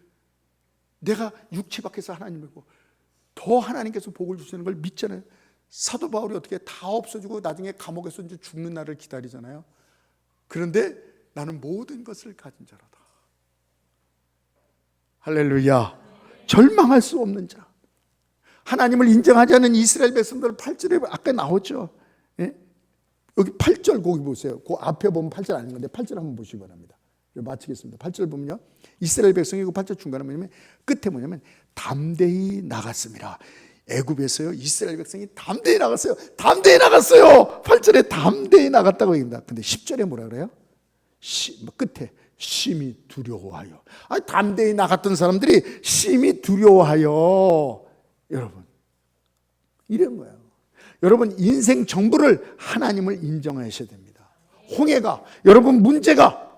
내가 육체 밖에서 하나님이고 더 하나님께서 복을 주시는 걸 믿잖아요. 사도 바울이 어떻게 다 없어지고 나중에 감옥에서 이제 죽는 날을 기다리잖아요. 그런데 나는 모든 것을 가진 자라다. 할렐루야. 절망할 수 없는 자. 하나님을 인정하지 않는 이스라엘 백성들 8절에 아까 나오죠. 예? 여기 8절 거기 보세요. 그 앞에 보면 8절 아닌 건데 8절 한번 보시기 바랍니다. 마치겠습니다. 8절 보면요, 이스라엘 백성이 그 8절 중간에 뭐냐면, 끝에 뭐냐면 담대히 나갔습니다. 애굽에서요, 이스라엘 백성이 담대히 나갔어요. 8절에 담대히 나갔다고 얘기합니다. 근데 10절에 뭐라 그래요? 끝에 심히 두려워하여. 담대히 나갔던 사람들이 심히 두려워하여. 여러분, 이런 거예요. 여러분, 인생 전부를 하나님을 인정하셔야 됩니다. 여러분 문제가,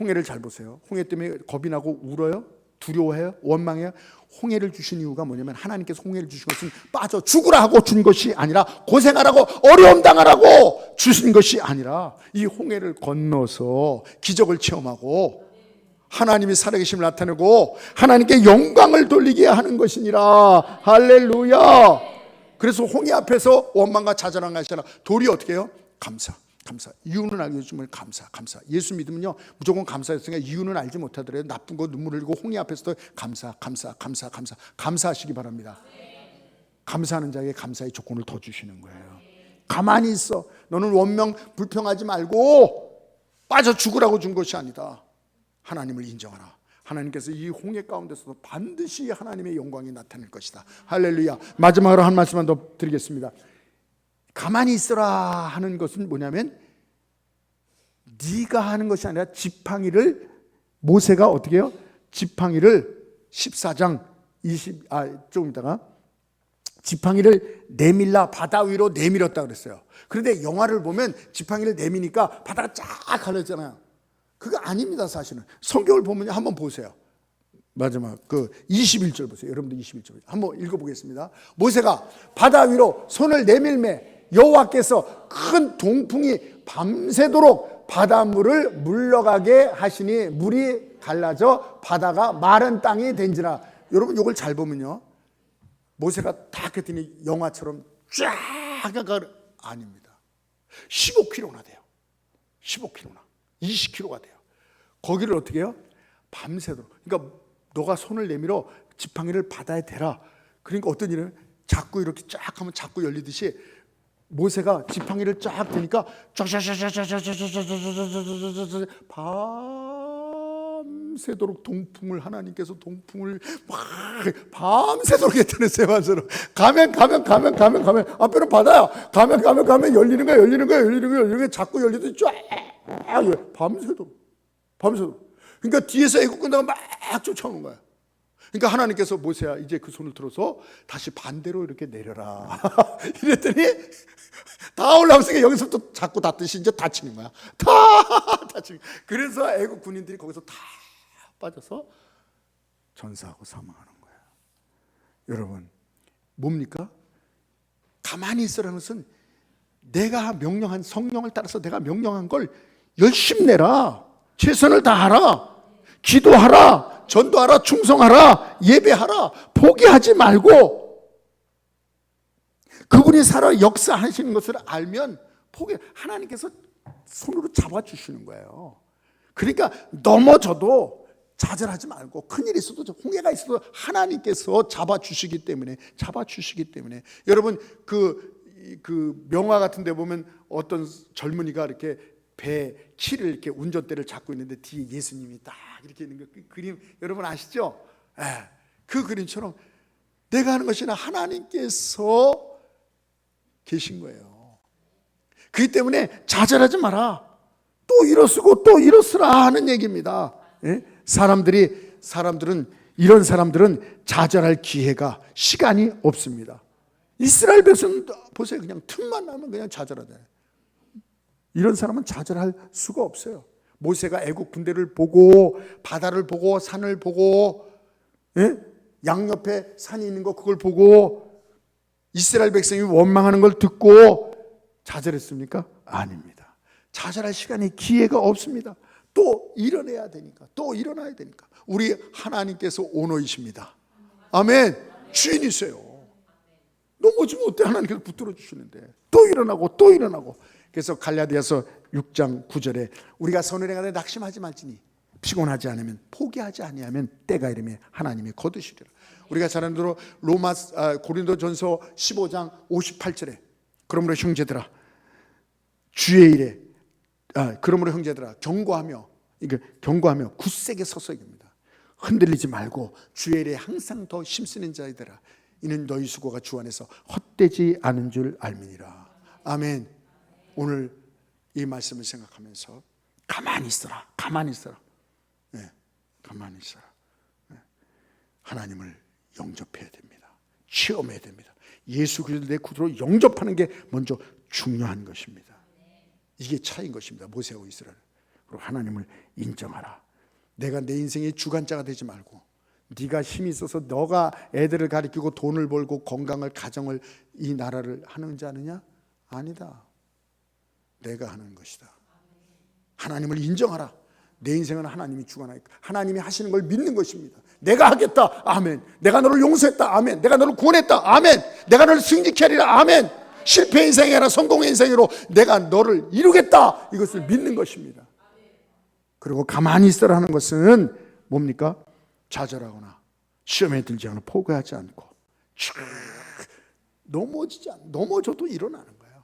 홍해를 잘 보세요. 홍해 때문에 겁이 나고 울어요? 두려워해요? 원망해요? 홍해를 주신 이유가 뭐냐면, 하나님께서 홍해를 주신 것은 빠져 죽으라고 준 것이 아니라, 고생하라고, 어려움 당하라고 주신 것이 아니라, 이 홍해를 건너서 기적을 체험하고 하나님이 살아계심을 나타내고 하나님께 영광을 돌리게 하는 것이니라. 할렐루야. 그래서 홍해 앞에서 원망과 좌절한 것이 아니라 돌이 어떻게 해요? 감사. 이유는 알려주면 감사. 예수 믿으면요, 무조건 감사했으니까 이유는 알지 못하더라도 나쁜 거 눈물 흘리고 홍해 앞에서도 감사하시기 바랍니다. 감사하는 자에게 감사의 조건을 더 주시는 거예요. 가만히 있어. 너는 원명 불평하지 말고 빠져 죽으라고 준 것이 아니다. 하나님을 인정하라. 하나님께서 이 홍해 가운데서도 반드시 하나님의 영광이 나타날 것이다. 할렐루야. 마지막으로 한 말씀만 더 드리겠습니다. 가만히 있어라 하는 것은 뭐냐면 네가 하는 것이 아니라 지팡이를, 모세가 어떻게 해요? 지팡이를 14장 조금 있다가 지팡이를 내밀라 바다 위로 내밀었다 그랬어요. 그런데 영화를 보면 지팡이를 내미니까 바다가 쫙 갈라지잖아요. 그거 아닙니다. 사실은 성경을 보면 한번 보세요. 마지막 그 21절 보세요. 여러분들 21절 한번 읽어보겠습니다. 모세가 바다 위로 손을 내밀매 여호와께서 큰 동풍이 밤새도록 바닷물을 물러가게 하시니 물이 갈라져 바다가 마른 땅이 된지라. 여러분 이걸 잘 보면요, 모세가 딱 했더니 영화처럼 쫙 가 아닙니다. 15km나 돼요. 15km나 20km가 돼요. 거기를 어떻게 해요? 밤새도록. 그러니까 너가 손을 내밀어 지팡이를 바다에 대라. 그러니까 어떤 일은 자꾸 이렇게 쫙 하면 자꾸 열리듯이 모세가 지팡이를 쫙 대니까 밤새도록 동풍을, 하나님께서 동풍을 막 밤새도록 했다는세요. 가면 앞에는 바다야. 가면 열리는 거야. 자꾸 열리듯이 쫙 밤새도록. 그러니까 뒤에서 애국 군대가 막 쫓아오는 거야. 그러니까 하나님께서 모세야 이제 그 손을 들어서 다시 반대로 이렇게 내려라. 이랬더니 다 올라오니까 여기서부터 자꾸 닿듯이 이제 다치는 거야. 다 다치는 거야. 그래서 애국 군인들이 거기서 다 빠져서 전사하고 사망하는 거예요. 여러분 뭡니까? 가만히 있으라는 것은 내가 명령한, 성령을 따라서 내가 명령한 걸 열심히 내라. 최선을 다하라. 기도하라. 전도하라. 충성하라. 예배하라. 포기하지 말고 그분이 살아 역사하시는 것을 알면 하나님께서 손으로 잡아주시는 거예요. 그러니까 넘어져도 좌절하지 말고, 큰일이 있어도 홍해가 있어도 하나님께서 잡아주시기 때문에 여러분 그 명화 같은 데 보면 어떤 젊은이가 이렇게 배 키를 이렇게 운전대를 잡고 있는데 뒤에 예수님이 딱 이렇게 있는 그 그림 여러분 아시죠? 그 그림처럼 내가 하는 것이 아니라 하나님께서 계신 거예요. 그렇기 때문에 좌절하지 마라. 또 일어서고 또 일어서라 하는 얘기입니다. 사람들은 이런 사람들은 좌절할 기회가, 시간이 없습니다. 이스라엘 백성 보세요. 그냥 틈만 나면 그냥 좌절하잖아요. 이런 사람은 좌절할 수가 없어요. 모세가 애국 군대를 보고 바다를 보고 산을 보고 양옆에 산이 있는 거 그걸 보고 이스라엘 백성이 원망하는 걸 듣고 좌절했습니까? 아닙니다. 좌절할 시간이, 기회가 없습니다. 또 일어나야 되니까. 우리 하나님께서 오너이십니다. 아멘. 주인이세요. 넘어지면 어때? 하나님께서 붙들어 주시는데 또 일어나고. 그래서 갈라디아서 6장 9절에 우리가 선을 행하되 낙심하지 말지니 피곤하지 않으면, 포기하지 아니하면 때가 이르면 하나님이 거두시리라. 우리가 잘 아는 대로 고린도전서 15장 58절에 그러므로 형제들아 주의 일에 그러므로 형제들아 경고하며 굳세게 서서 입니다. 흔들리지 말고 주의 일에 항상 더 힘쓰는 자이더라. 이는 너희 수고가 주 안에서 헛되지 않은 줄 알미니라. 아멘. 오늘 이 말씀을 생각하면서 가만히 있어라. 가만히 있어라. 하나님을 영접해야 됩니다. 체험해야 됩니다. 예수 그리스도 내 구주로 영접하는 게 먼저 중요한 것입니다. 이게 차이인 것입니다. 모세하고 이스라엘. 그리고 하나님을 인정하라. 내가 내 인생의 주관자가 되지 말고, 네가 힘이 있어서 너가 애들을 가르치고 돈을 벌고 건강을, 가정을, 이 나라를 하는 자느냐? 아니다. 내가 하는 것이다. 하나님을 인정하라. 내 인생은 하나님이 주관하니까 하나님이 하시는 걸 믿는 것입니다. 내가 하겠다. 아멘. 내가 너를 용서했다. 아멘. 내가 너를 구원했다. 아멘. 내가 너를 승리케 하리라. 아멘. 실패 인생이 아니라 성공의 인생으로 내가 너를 이루겠다. 이것을 믿는 것입니다. 그리고 가만히 있으라 하는 것은 뭡니까? 좌절하거나 시험에 들지 않고 포기하지 않고 넘어져도 일어나는 거예요.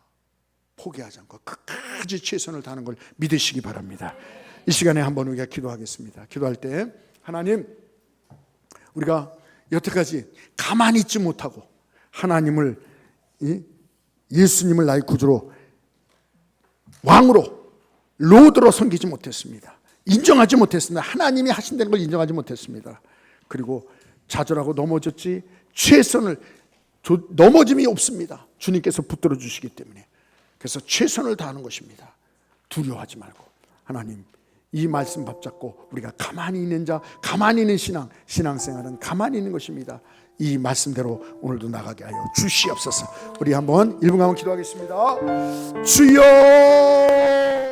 포기하지 않고 끝까지 최선을 다하는 걸 믿으시기 바랍니다. 이 시간에 한번 우리가 기도하겠습니다. 기도할 때 하나님, 우리가 여태까지 가만히 있지 못하고 하나님을, 예수님을 나의 구주로, 왕으로, 로드로 섬기지 못했습니다. 인정하지 못했습니다. 하나님이 하신다는 걸 인정하지 못했습니다. 그리고 좌절하고 넘어졌지, 최선을, 넘어짐이 없습니다. 주님께서 붙들어 주시기 때문에. 그래서 최선을 다하는 것입니다. 두려워하지 말고. 하나님, 이 말씀 붙잡고 우리가 가만히 있는 자, 가만히 있는 신앙생활은 가만히 있는 것입니다. 이 말씀대로 오늘도 나가게 하여 주시옵소서. 우리 한번 1분 한번 기도하겠습니다. 주여